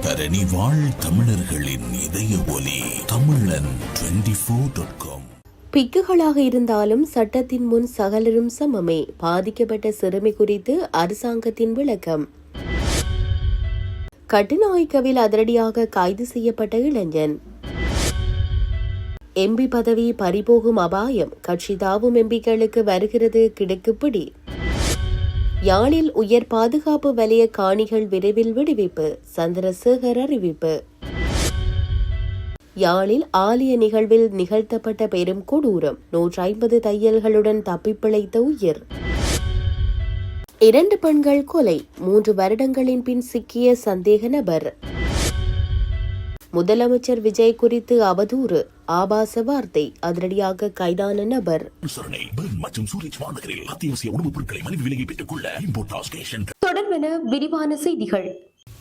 தரணி வாழ் தமிழர்களின் இதய ஒலி தமிழன் 24.com. பிக்குகளாக இருந்தாலும் சட்டத்தின் முன் சகலரும் சமமே. பாதிக்கப்பட்ட சிறுமி குறித்து அரசாங்கத்தின் விளக்கம். கட்டுநாயக்கவில் அதிரடியாக கைது செய்யப்பட்ட இளைஞன். எம்பி பதவி பறிபோகும் அபாயம். கட்சி தாவும் எம்பிக்களுக்கு வருகிறது கிடுக்குப்பிடி. யாழில் உயர் பாதுகாப்பு வலய காணிகள் விரைவில் விடுவிப்பு. சந்திரசேகர் அறிவிப்பு. யாழில் ஆலய நிகழ்வில் நிகழ்த்தப்பட்ட பெரும் கொடூரம். 150 தையல்களுடன் தப்பிப்பிழைத்த உயிர். 2 பெண்கள் கொலை. 3 வருடங்களின் பின் சிக்கிய சந்தேக நபர். முதலமைச்சர் விஜய் குறித்து அவதூறு. ஆபாச வார்த்தை. அதிரடியாக கைதான நபர். தொடர்பென விரிவான செய்திகள்.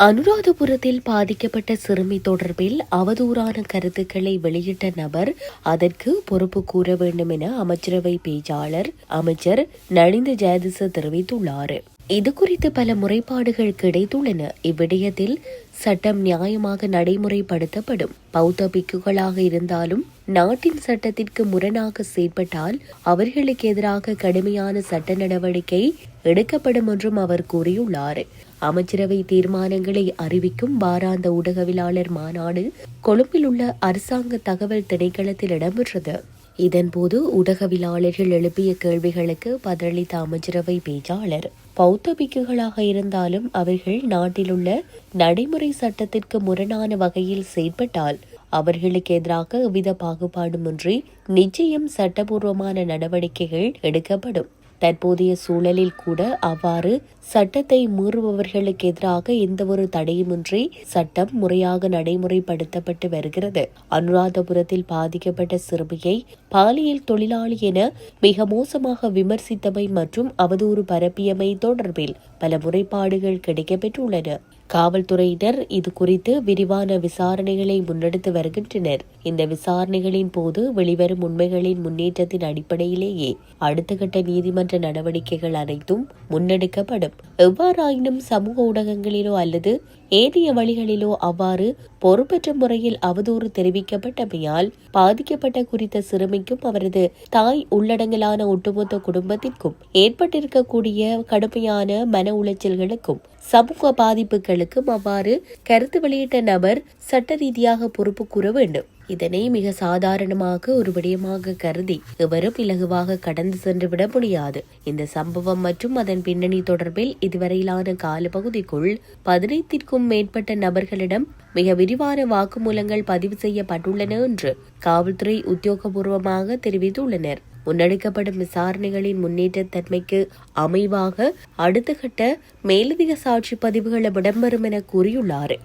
அனுராதபுரத்தில் பாதிக்கப்பட்ட சிறுமி தொடர்பில் அவதூறான கருத்துக்களை வெளியிட்ட நபர் அதற்கு பொறுப்பு கூற வேண்டும் என அமைச்சரவை பேச்சாளர் அமைச்சர் நலிந்த ஜெயதிச தெரிவித்துள்ளார். இதுகுறித்து பல முறைப்பாடுகள் கிடைத்துள்ளன. இவ்விடயத்தில் சட்டம் நியாயமாக நடைமுறைப்படுத்தப்படும். பௌத்த பிக்குகளாக இருந்தாலும் நாட்டின் சட்டத்திற்கு முரணாக செயற்பட்டால் அவர்களுக்கு எதிராக கடுமையான சட்ட நடவடிக்கை எடுக்கப்படும் என்றும் அவர் கூறியுள்ளார். அமைச்சரவை தீர்மானங்களை அறிவிக்கும் வாராந்த ஊடகவியலாளர் மாநாடு கொழும்பில் உள்ள அரசாங்க தகவல் திணைக்களத்தில் இடம்பெற்றது. இதன்போது ஊடகவியலாளர்கள் எழுப்பிய கேள்விகளுக்கு பதிலளித்த அமைச்சரவை பேச்சாளர் பௌத்த பிக்குகளாக இருந்தாலும் அவர்கள் நாட்டிலுள்ள நடைமுறை சட்டத்திற்கு முரணான வகையில் செயற்பட்டால் அவர்களுக்கு எதிராக எவ்வித பாகுபாடுமின்றி நிச்சயம் சட்டபூர்வமான நடவடிக்கைகள் எடுக்கப்படும். தற்போதைய சூழலில் கூட அவ்வாறு சட்டத்தை மீறுபவர்களுக்கு எதிராக எந்தவொரு தடையுமின்றி சட்டம் முறையாக நடைமுறைப்படுத்தப்பட்டு வருகிறது. அனுராதபுரத்தில் பாதிக்கப்பட்ட சிறுமியை பாலியல் தொழிலாளி என மிக மோசமாக விமர்சித்தமை மற்றும் அவதூறு பரப்பியமை தொடர்பில் பல முறைப்பாடுகள் கிடைக்கப்பெற்றுள்ளன. காவல்துறையினர் இது குறித்து விரிவான விசாரணைகளை முன்னெடுத்து வருகின்றனர். இந்த விசாரணைகளின் போது வெளிவரும் உண்மைகளின் முன்னேற்றத்தின் அடிப்படையிலேயே அடுத்த கட்ட நீதிமன்ற நடவடிக்கைகள் அனைத்தும் முன்னெடுக்கப்படும். எவ்வாறாயினும் சமூக ஊடகங்களிலோ அல்லது ஏனைய வழிகளிலோ அவ்வாறு பொறுப்பற்ற முறையில் அவதூறு தெரிவிக்கப்பட்டமையால் பாதிக்கப்பட்ட குறித்த சிறுமிக்கும் அவரது தாய் உள்ளடங்கலான ஒட்டுமொத்த குடும்பத்திற்கும் ஏற்பட்டிருக்கக்கூடிய கடுமையான மன உளைச்சல்களுக்கும் சமூக பாதிப்புகளுக்கும் அவ்வாறு கருத்து வெளியிட்ட நபர் சட்ட ரீதியாக பொறுப்பு கூற வேண்டும். இதனை மிக சாதாரணமாக ஒரு விடயமாக கருதி எவரும் இலகுவாக கடந்து சென்று விட முடியாது. இந்த சம்பவம் மற்றும் அதன் பின்னணி தொடர்பில் இதுவரையிலான காலப்பகுதிக்குள் 15க்கும் மேற்பட்ட நபர்களிடம் மிக விரிவான வாக்குமூலங்கள் பதிவு செய்யப்பட்டுள்ளன என்று காவல்துறை உத்தியோகபூர்வமாக தெரிவித்துள்ளனர். முன்னெடுக்கப்படும் விசாரணைகளின் முன்னேற்ற தன்மைக்கு அமைவாக அடுத்த கட்ட மேலதிக சாட்சி பதிவுகள் இடம்பெறும் என கூறியுள்ளார்.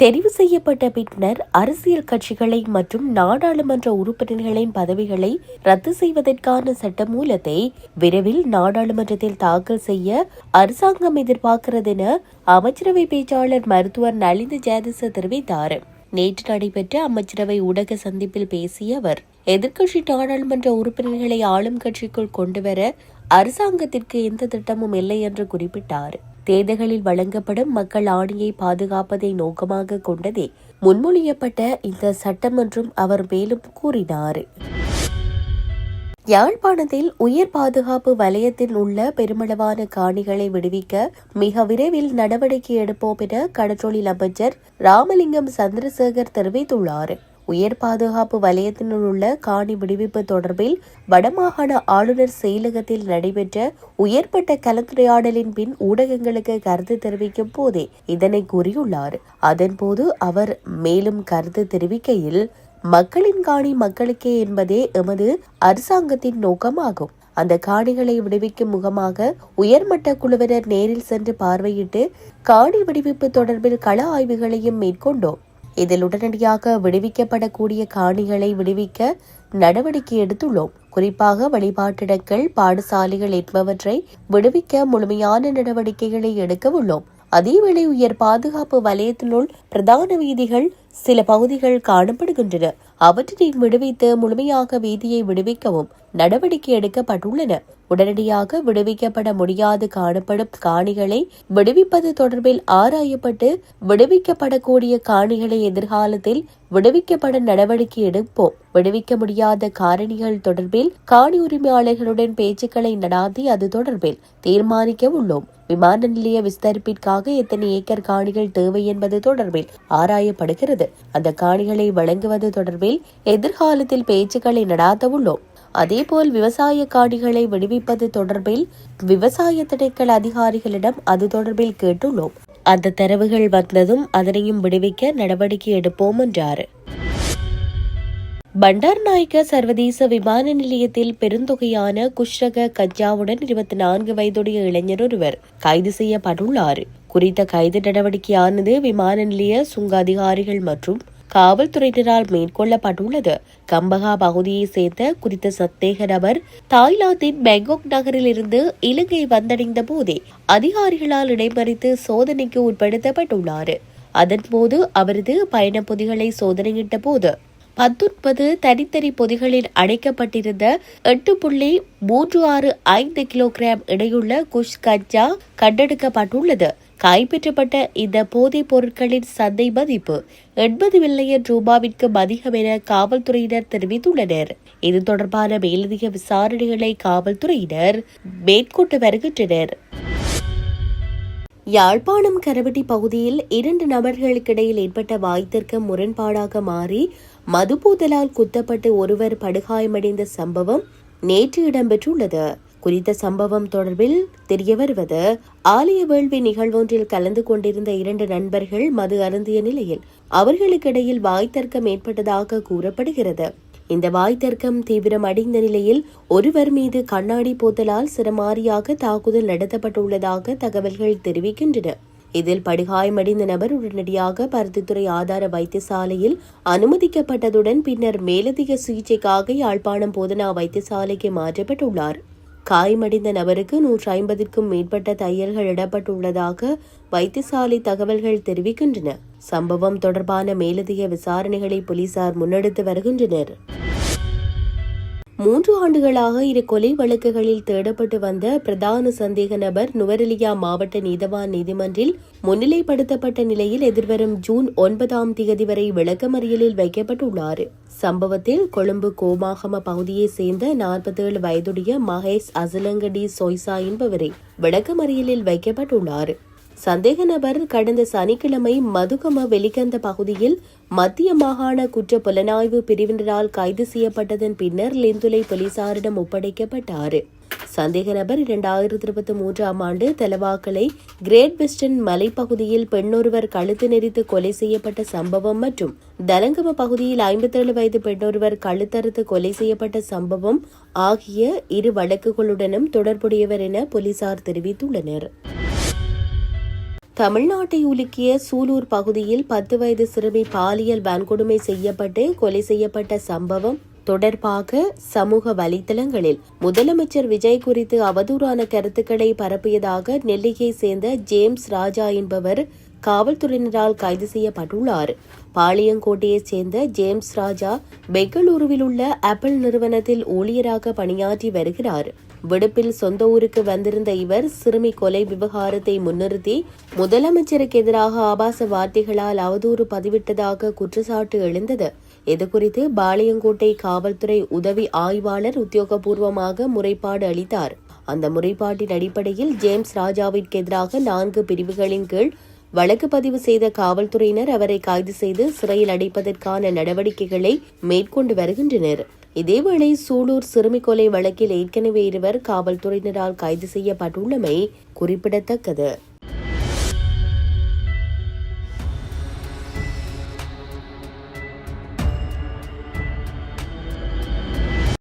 தெரிவு செய்யப்பட்ட பின்னர் அரசியல் கட்சிகளை மற்றும் நாடாளுமன்ற உறுப்பினர்களின் பதவிகளை ரத்து செய்வதற்கான சட்டமூலத்தை விரைவில் நாடாளுமன்றத்தில் தாக்கல் செய்ய அரசாங்கம் எதிர்பார்க்கிறது என அமைச்சரவை பேச்சாளர் மருத்துவர் நலிந்த ஜெயதிச தெரிவித்தார். நேற்று நடைபெற்ற அமைச்சரவை ஊடக சந்திப்பில் பேசிய அவர் எதிர்க்கட்சி நாடாளுமன்ற உறுப்பினர்களை ஆளும் கட்சிக்குள் கொண்டுவர அரசாங்கத்திற்கு எந்த திட்டமும் இல்லை என்று குறிப்பிட்டார். தேர்தல்களில் வழங்கப்படும் மக்கள் ஆணையை பாதுகாப்பதை நோக்கமாக கொண்டதே முன்மொழியப்பட்ட இந்த சட்டம் என்றும் அவர் மேலும் கூறினார். யாழ்ப்பாணத்தில் உயர் பாதுகாப்பு வலயத்தில் உள்ள பெருமளவான காணிகளை விடுவிக்க மிக விரைவில் நடவடிக்கை எடுப்போம் என கடற்றொழில் அமைச்சர் ராமலிங்கம் சந்திரசேகர் தெரிவித்துள்ளார். உயர் பாதுகாப்பு வலயத்தினுள் உள்ள காணி விடுவிப்பு தொடர்பில் வடமாகாண ஆளுநர் செயலகத்தில் நடைபெற்ற உயர்மட்ட கலந்துரையாடலின் பின் ஊடகங்களுக்கு கருத்து தெரிவிக்கும் போதே இதனை கூறியுள்ளார். அதன்போது அவர் மேலும் கருத்து தெரிவிக்கையில் மக்களின் காணி மக்களுக்கே என்பதே எமது அரசாங்கத்தின் நோக்கமாகும். அந்த காணிகளை விடுவிக்கும் முகமாக உயர்மட்ட குழுவினர் நேரில் சென்று பார்வையிட்டு காணி விடுவிப்பு தொடர்பில் கள ஆய்வுகளையும் மேற்கொண்டோம். இதில் உடனடியாக விடுவிக்கப்படக்கூடிய காணிகளை விடுவிக்க நடவடிக்கை எடுத்துள்ளோம். குறிப்பாக வழிபாட்டிடங்கள், பாடசாலைகள் என்பவற்றை விடுவிக்க முழுமையான நடவடிக்கைகளை எடுக்க உள்ளோம். அதேவேளை உயர் பாதுகாப்பு வலயத்தினுள் பிரதான வீதிகள், சில பகுதிகள் காணப்படுகின்றன. அவற்றினை விடுவித்து முழுமையாக வீதியை விடுவிக்கவும் நடவடிக்கை எடுக்கப்பட்டுள்ளன. உடனடியாக விடுவிக்கப்பட முடியாது காணப்படும் காணிகளை விடுவிப்பது தொடர்பில் ஆராயப்பட்டு விடுவிக்கப்படக்கூடிய காணிகளை எதிர்காலத்தில் விடுவிக்கப்பட நடவடிக்கை எடுப்போம். விடுவிக்க முடியாத காரணிகள் தொடர்பில் காணி உரிமையாளர்களுடன் பேச்சுக்களை நடாத்தி அது தொடர்பில் தீர்மானிக்க உள்ளோம். விமான நிலைய விஸ்தரிப்பிற்காக எத்தனை ஏக்கர் காணிகள் தேவை என்பது தொடர்பில் ஆராயப்படுகிறது. அந்த காணிகளை வழங்குவது தொடர்பில் எதிர்காலத்தில் பேச்சுக்களை நடாத்த உள்ளோம். அதேபோல் விவசாய காணிகளை விடுவிப்பது தொடர்பில் விவசாய திணைக்கள அதிகாரிகளிடம் அது தொடர்பில் கேட்டுள்ளோம். அந்த தரவுகள் வந்ததும் அதனையும் விடுவிக்க நடவடிக்கை எடுப்போம் என்றார். பண்டார்நாயக்க சர்வதேச விமான நிலையத்தில் பெருந்தொகையான குஷ்ரக கஜாவுடன் 24 வயதுடைய இளைஞர் ஒருவர் கைது செய்யப்பட்டுள்ளார். குறித்த கைது நடவடிக்கையானது விமான நிலைய சுங்க அதிகாரிகள் மற்றும் காவல்துறையினரால் மேற்கொள்ளப்பட்டுள்ளது. கம்பகா பகுதியை சேர்ந்த குறித்த சந்தேக நபர் தாய்லாந்தின் பேங்காக் நகரில் இருந்து இலங்கை வந்தடைந்த போதே அதிகாரிகளால் இடைமறித்து சோதனைக்கு உட்படுத்தப்பட்டுள்ளார். அதன்போது அவரது பயண பொதிகளை சோதனையிட்ட போது 19 தனித்தனி பொதிகளில் அடைக்கப்பட்டிருந்த 8.365 கிலோகிராம் எடையுள்ள குஷ் கஞ்சா கண்டெடுக்கப்பட்டுள்ளது. கைப்பற்றப்பட்ட இந்த போதைப் பொருட்களின் சந்தை மதிப்பு 80 மில்லியன் ரூபாவிற்கும் அதிகம் என காவல்துறையினர் தெரிவித்துள்ளனர். இது தொடர்பான மேலதிக விசாரணைகளை காவல்துறையினர் மேற்கொண்டு வருகின்றனர். யாழ்ப்பாணம் கரவட்டி பகுதியில் 2 நபர்களுக்கிடையில் ஏற்பட்ட வாய்த்தர்க்கம் முரண்பாடாக மாறி மதுபோதலால் குத்தப்பட்டு ஒருவர் படுகாயமடைந்த சம்பவம் நேற்று இடம்பெற்றுள்ளது. குறித்த சம்பவம் தொடர்பில் தெரிய வருவது, ஆலய வேள்வி நிகழ்வொன்றில் கலந்து கொண்டிருந்த 2 நண்பர்கள் மது அருந்திய நிலையில் அவர்களுக்கிடையில் வாய்த்தர்க்கம் ஏற்பட்டதாக கூறப்படுகிறது. இந்த வாய்த்தர்க்கம் தீவிரமடைந்த நிலையில் ஒருவர் மீது கண்ணாடி போத்தலால் சிரமாரியாக தாக்குதல் நடத்தப்பட்டுள்ளதாக தகவல்கள் தெரிவிக்கின்றன. இதில் படுகாயமடைந்த நபர் உடனடியாக பருத்தித்துறை ஆதார வைத்தியசாலையில் அனுமதிக்கப்பட்டதுடன் பின்னர் மேலதிக சிகிச்சைக்காக யாழ்ப்பாணம் போதனா வைத்தியசாலைக்கு மாற்றப்பட்டுள்ளார். காயமடைந்த நபருக்கு 150க்கும் மேற்பட்ட தையல்கள் இடப்பட்டுள்ளதாக வைத்தியசாலை தகவல்கள் தெரிவிக்கின்றன. சம்பவம் தொடர்பான மேலதிக விசாரணைகளை போலீசார் முன்னெடுத்து வருகின்றனர். 3 ஆண்டுகளாக 2 கொலை வழக்குகளில் தேடப்பட்டு வந்த பிரதான சந்தேக நபர் நுவரெலியா மாவட்ட நீதவான் நீதிமன்றில் முன்னிலைப்படுத்தப்பட்ட நிலையில் எதிர்வரும் ஜூன் 9 வரை விளக்கமறியலில் வைக்கப்பட்டுள்ளார். சம்பவத்தில் கொழும்பு கோமாகம பகுதியைச் சேர்ந்த 47 வயதுடைய மகேஷ் அசலங்கடி சொய்சா என்பவரை விளக்கமறியலில் வைக்கப்பட்டுள்ளார். சந்தேக நபர் கடந்த சனிக்கிழமை மதுகம வெலிகந்த பகுதியில் மத்திய மாகாண குற்ற புலனாய்வு பிரிவினரால் கைது செய்யப்பட்டதன் பின்னர் லிந்துலை போலீசாரிடம் ஒப்படைக்கப்பட்டார். சந்தேக நபர் 2023 ஆண்டு தலவாக்கலை கிரேட் வெஸ்டர்ன் மலைப்பகுதியில் பெண்ணொருவர் கழுத்து நெரித்து கொலை செய்யப்பட்ட சம்பவம் மற்றும் தலங்கம பகுதியில் 57 வயது பெண்ணொருவர் கழுத்தறுத்து கொலை செய்யப்பட்ட சம்பவம் ஆகிய 2 வழக்குகளுடனும் தொடர்புடையவர் என போலீசார் தெரிவித்துள்ளனர். தமிழ்நாட்டை உலுக்கிய சூலூர் பகுதியில் 10 வயது சிறுமி பாலியல் வன்கொடுமை செய்யப்பட்டு கொலை செய்யப்பட்ட சம்பவம் தொடர்பாக சமூக வலைதளங்களில் முதலமைச்சர் விஜய் குறித்து அவதூறான கருத்துக்களை பரப்பியதாக நெல்லையை சேர்ந்த ஜேம்ஸ் ராஜா என்பவர் காவல்துறையினரால் கைது செய்யப்பட்டுள்ளார். பாளையங்கோட்டையைச் சேர்ந்த ஜேம்ஸ் ராஜா பெங்களூருவில் உள்ள ஆப்பிள் நிறுவனத்தில் ஊழியராக பணியாற்றி வருகிறார். விடுப்பில் சொந்த ஊருக்கு வந்திருந்த இவர் சிறுமி கொலை விவகாரத்தை முன்னிறுத்தி முதலமைச்சருக்கு எதிராக ஆபாச வார்த்தைகளால் அவதூறு பதிவிட்டதாக குற்றச்சாட்டு எழுந்தது. இதுகுறித்து பாளையங்கோட்டை காவல்துறை உதவி ஆய்வாளர் உத்தியோகபூர்வமாக முறைப்பாடு அளித்தார். அந்த முறைப்பாட்டின் அடிப்படையில் ஜேம்ஸ் ராஜாவிற்கு எதிராக 4 பிரிவுகளின் கீழ் வழக்கு பதிவு செய்த காவல்துறையினர் அவரை கைது செய்து சிறையில் அடைப்பதற்கான நடவடிக்கைகளை மேற்கொண்டு வருகின்றனர். இதேவேளை சூலூர் சிறுமி கொலை வழக்கில் ஏற்கனவே 2 காவல்துறையினரால் கைது செய்யப்பட்டுள்ளமை குறிப்பிடத்தக்கது.